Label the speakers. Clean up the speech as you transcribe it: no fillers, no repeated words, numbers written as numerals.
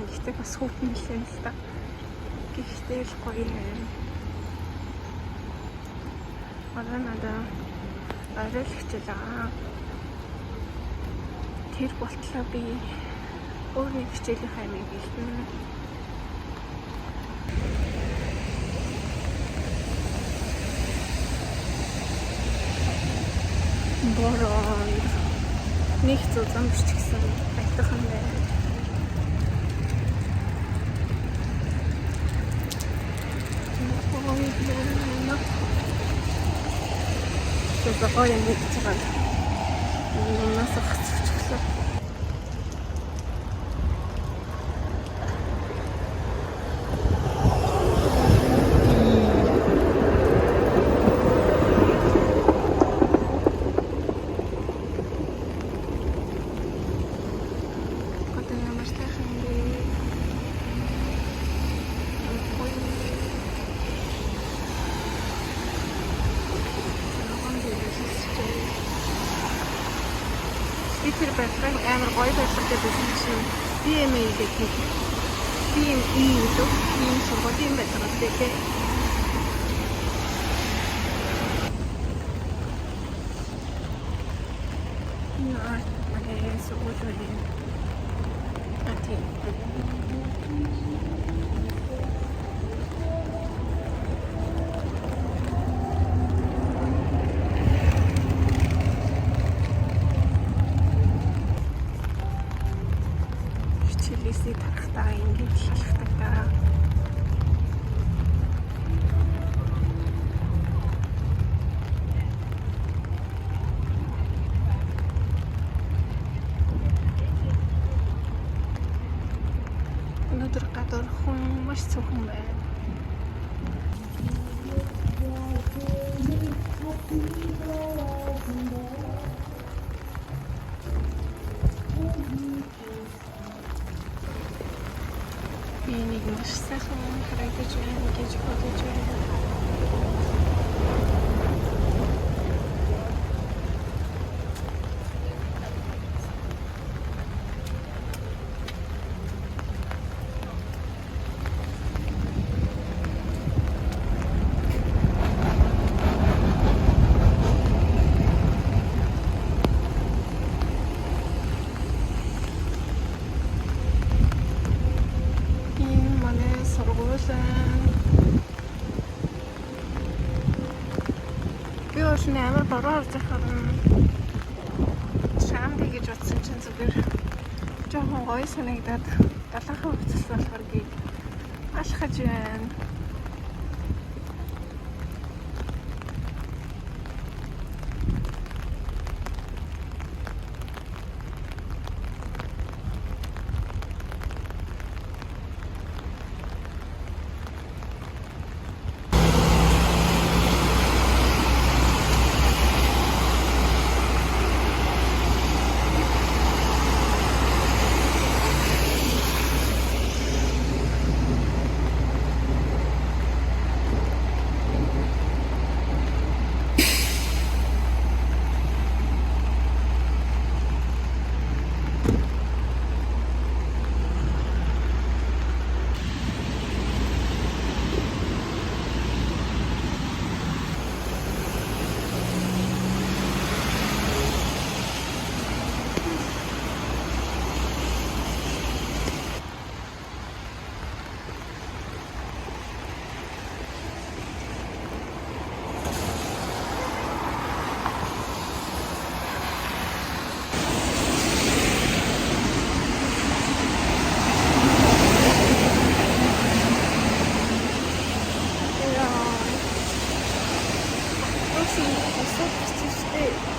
Speaker 1: Гэхдээ бас хүүхэн нэлээд л та. Гэхдээ л гоё юм. Одоо надаа орой л хичээлээ. Тэр болтлоо би өөр нэг хичээлийн хаймыг бэлдэнэ. Бороо нэг зузаан биш ч гэсэн айтхан байна. Зузаан яг нэг цагаан. Нас хацчихлаа. Тэр байдлаар амар гоё байдлаар байсан чинь DME гэдэг DME гэдэг ийм сургуулийн байдлаар тэгээд Мага сургуулийн хичээлээсээ тарахтаа ингэж хэлдэг та. Өнөөдөр гадар хүн маш цөөхөн байна. Би нэг маш сайхан харагдаж байна гэж бодож байна. Би бол амар бороо орж байхаар шаамби гэж утсан чинь зүгээр жоохон гоё санагдаад далайхан уцсан болохоор гээд алхаж байна. Sim, eu sou